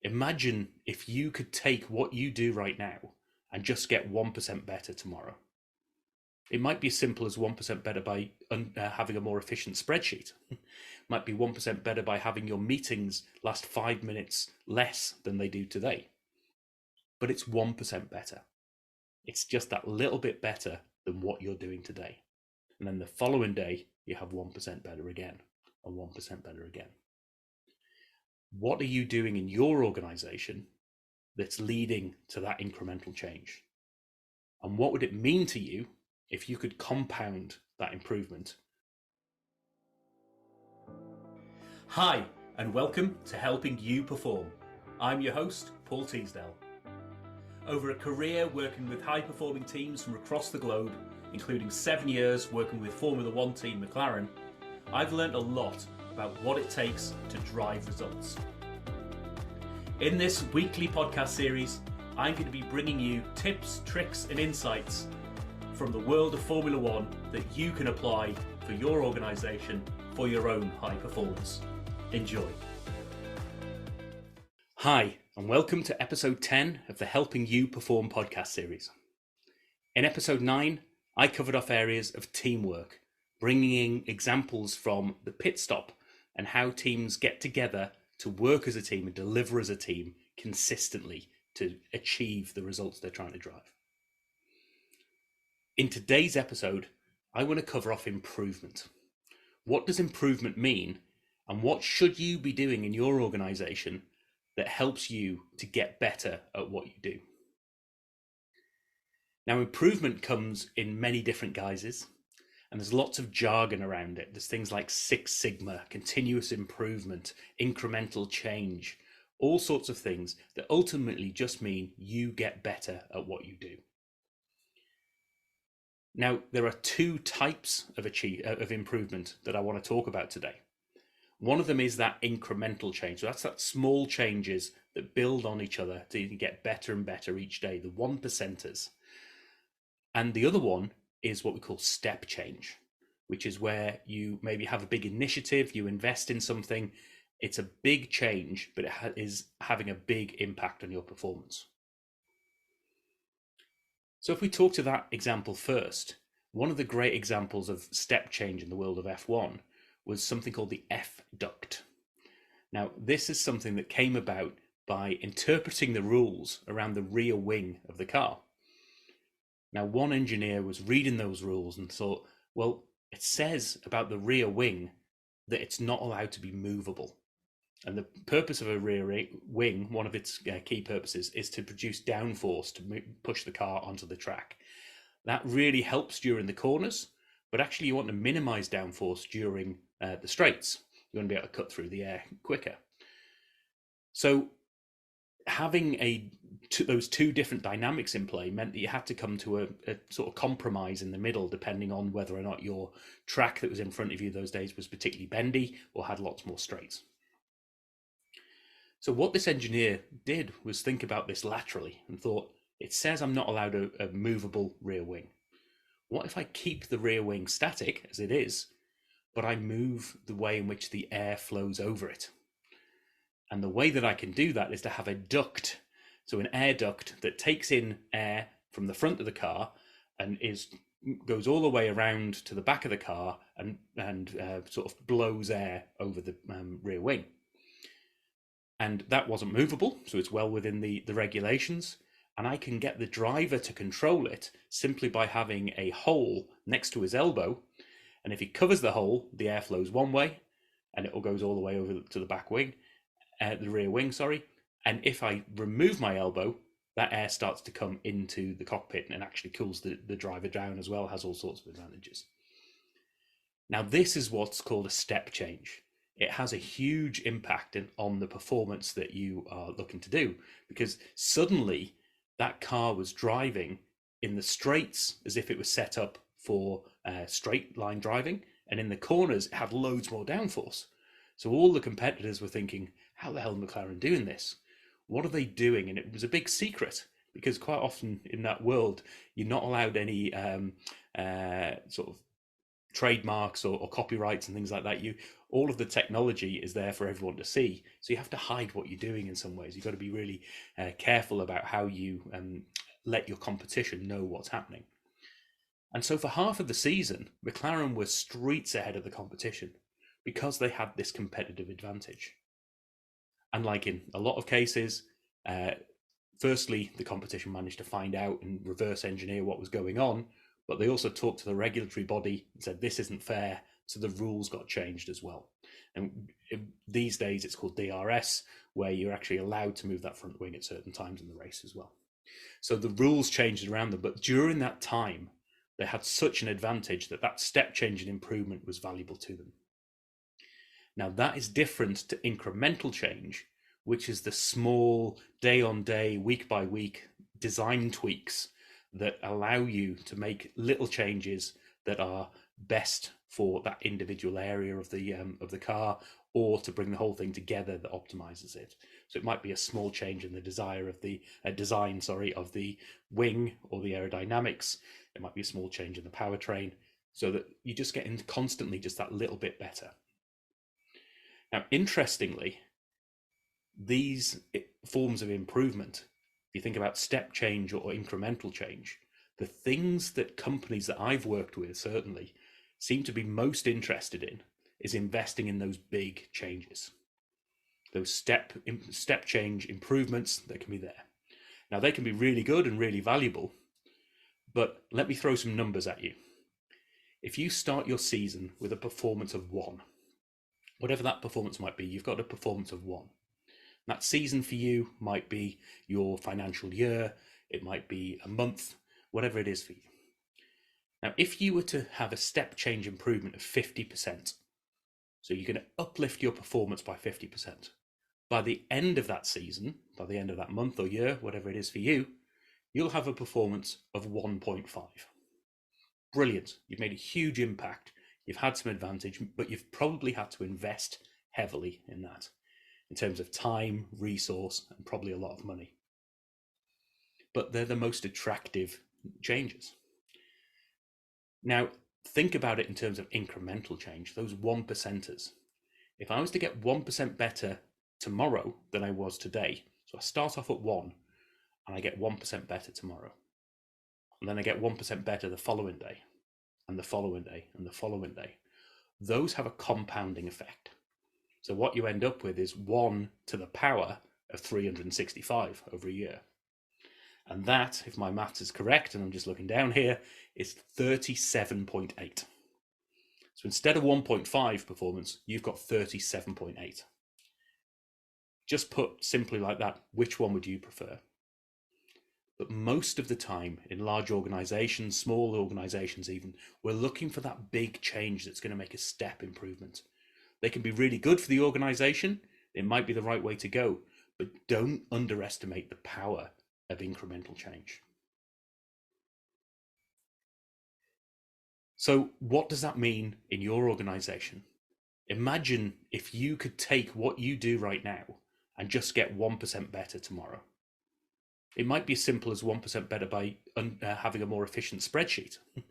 Imagine if you could take what you do right now and just get 1% better tomorrow. It might be as simple as 1% better by having a more efficient spreadsheet. It might be 1% better by having your meetings last 5 minutes less than they do today. But it's 1% better. It's just that little bit better than what you're doing today. And then the following day, you have 1% better again, and 1% better again. What are you doing in your organization that's leading to that incremental change? And what would it mean to you if you could compound that improvement? Hi, and welcome to Helping You Perform. I'm your host, Paul Teasdale. Over a career working with high-performing teams from across the globe, including 7 years working with Formula One team McLaren, I've learned a lot about what it takes to drive results. In this weekly podcast series, I'm going to be bringing you tips, tricks, and insights from the world of Formula One that you can apply for your organisation for your own high performance. Enjoy. Hi, and welcome to episode 10 of the Helping You Perform podcast series. In episode 9, I covered off areas of teamwork, bringing in examples from the pit stop and how teams get together to work as a team and deliver as a team consistently to achieve the results they're trying to drive. In today's episode, I want to cover off improvement. What does improvement mean, and what should you be doing in your organization that helps you to get better at what you do? Now, improvement comes in many different guises, and there's lots of jargon around it. There's things like Six Sigma, continuous improvement, incremental change, all sorts of things that ultimately just mean you get better at what you do. Now, there are two types of improvement that I want to talk about today. One of them is that incremental change. So that's that small changes that build on each other to get better and better each day, the 1%ers. And the other one is what we call step change, which is where you maybe have a big initiative, you invest in something, it's a big change, but it is having a big impact on your performance. So if we talk to that example first, one of the great examples of step change in the world of F1 was something called the F duct. Now, this is something that came about by interpreting the rules around the rear wing of the car. Now, one engineer was reading those rules and thought, well, it says about the rear wing that it's not allowed to be movable. And the purpose of a rear wing, one of its key purposes, is to produce downforce to push the car onto the track. That really helps during the corners, but actually you want to minimize downforce during the straights. You want to be able to cut through the air quicker. So having those two different dynamics in play meant that you had to come to a sort of compromise in the middle, depending on whether or not your track that was in front of you those days was particularly bendy or had lots more straights. So what this engineer did was think about this laterally and thought, it says I'm not allowed a movable rear wing. What if I keep the rear wing static as it is, but I move the way in which the air flows over it? And the way that I can do that is to have a duct, so an air duct that takes in air from the front of the car and goes all the way around to the back of the car and sort of blows air over the rear wing. And that wasn't movable, so it's well within the regulations. And I can get the driver to control it simply by having a hole next to his elbow. And if he covers the hole, the air flows one way, and it all goes all the way over to the back wing. The rear wing, sorry. And if I remove my elbow, that air starts to come into the cockpit and actually cools the driver down as well, has all sorts of advantages. Now, this is what's called a step change. It has a huge impact on the performance that you are looking to do, because suddenly that car was driving in the straights as if it was set up for straight line driving, and in the corners it had loads more downforce. So all the competitors were thinking, how the hell is McLaren doing this? What are they doing? And it was a big secret, because quite often in that world, you're not allowed any sort of trademarks or copyrights and things like that. All of the technology is there for everyone to see, so you have to hide what you're doing in some ways. You've got to be really careful about how you let your competition know what's happening. And so for half of the season, McLaren were streets ahead of the competition because they had this competitive advantage. And like in a lot of cases, firstly, the competition managed to find out and reverse engineer what was going on, but they also talked to the regulatory body and said, this isn't fair. So the rules got changed as well. And these days it's called DRS, where you're actually allowed to move that front wing at certain times in the race as well. So the rules changed around them, but during that time, they had such an advantage that step change and improvement was valuable to them. Now that is different to incremental change, which is the small day on day, week by week design tweaks that allow you to make little changes that are best for that individual area of the car, or to bring the whole thing together that optimizes it. So it might be a small change in the design of the wing or the aerodynamics. It might be a small change in the powertrain, so that you just get in constantly just that little bit better. Now, interestingly, these forms of improvement, if you think about step change or incremental change, the things that companies that I've worked with certainly seem to be most interested in is investing in those big changes, those step change improvements that can be there. Now, they can be really good and really valuable, but let me throw some numbers at you. If you start your season with a performance of 1, whatever that performance might be, you've got a performance of 1. That season for you might be your financial year, it might be a month, whatever it is for you. Now, if you were to have a step change improvement of 50%, so you're going to uplift your performance by 50%, by the end of that season, by the end of that month or year, whatever it is for you, you'll have a performance of 1.5. Brilliant. You've made a huge impact. You've had some advantage, but you've probably had to invest heavily in that, in terms of time, resource, and probably a lot of money. But they're the most attractive changes. Now, think about it in terms of incremental change, those 1%ers. If I was to get 1% better tomorrow than I was today, so I start off at 1 and I get 1% better tomorrow, and then I get 1% better the following day, and the following day, and the following day, those have a compounding effect. So what you end up with is 1 to the power of 365 over a year. And that, if my maths is correct, and I'm just looking down here, is 37.8. So instead of 1.5 performance, you've got 37.8. Just put simply like that, which one would you prefer? But most of the time in large organizations, small organizations even, we're looking for that big change that's going to make a step improvement. They can be really good for the organization. It might be the right way to go, but don't underestimate the power of incremental change. So what does that mean in your organization? Imagine if you could take what you do right now and just get 1% better tomorrow. It might be as simple as 1% better by having a more efficient spreadsheet. It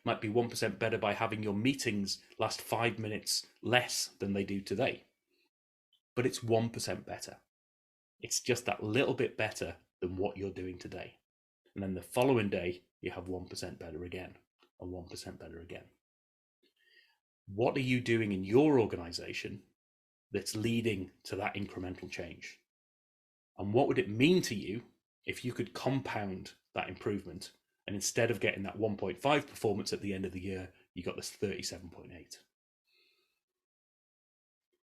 might be 1% better by having your meetings last 5 minutes less than they do today. But it's 1% better. It's just that little bit better than what you're doing today. And then the following day, you have 1% better again, and 1% better again. What are you doing in your organization that's leading to that incremental change? And what would it mean to you if you could compound that improvement, and instead of getting that 1.5 performance at the end of the year, you got this 37.8?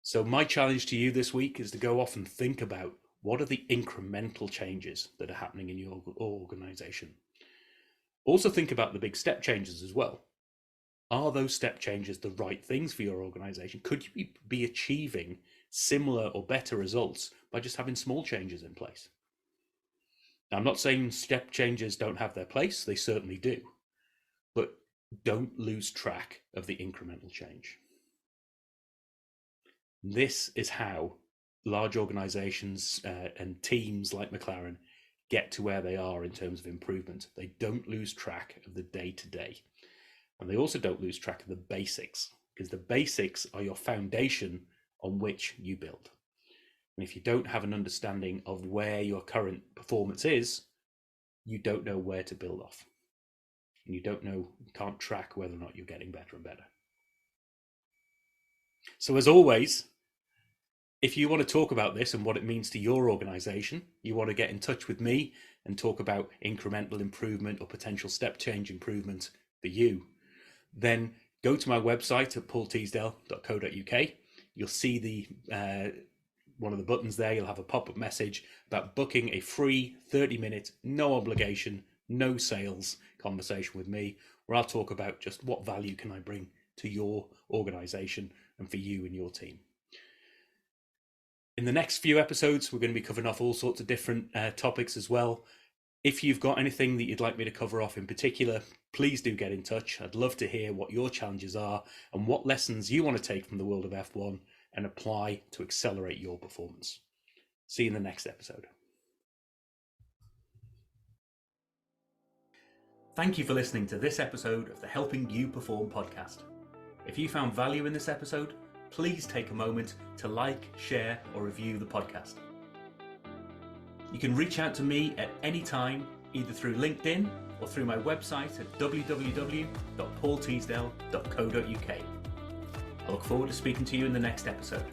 So my challenge to you this week is to go off and think about, what are the incremental changes that are happening in your organization? Also think about the big step changes as well. Are those step changes the right things for your organization? Could you be achieving similar or better results by just having small changes in place? Now, I'm not saying step changes don't have their place, they certainly do, but don't lose track of the incremental change. This is how large organizations and teams like McLaren get to where they are in terms of improvement. They don't lose track of the day-to-day. And they also don't lose track of the basics, because the basics are your foundation on which you build. And if you don't have an understanding of where your current performance is, you don't know where to build off. And you can't track whether or not you're getting better and better. So as always, if you want to talk about this and what it means to your organization, you want to get in touch with me and talk about incremental improvement or potential step change improvement for you, then go to my website at paulteasdale.co.uk. You'll see the one of the buttons there. You'll have a pop-up message about booking a free 30-minute, no obligation, no sales conversation with me, where I'll talk about just what value can I bring to your organization and for you and your team. In the next few episodes, we're going to be covering off all sorts of different topics as well. If you've got anything that you'd like me to cover off in particular, please do get in touch. I'd love to hear what your challenges are and what lessons you want to take from the world of F1 and apply to accelerate your performance. See you in the next episode. Thank you for listening to this episode of the Helping You Perform podcast. If you found value in this episode, please take a moment to like, share, or review the podcast. You can reach out to me at any time, either through LinkedIn or through my website at www.paulteasdale.co.uk. I look forward to speaking to you in the next episode.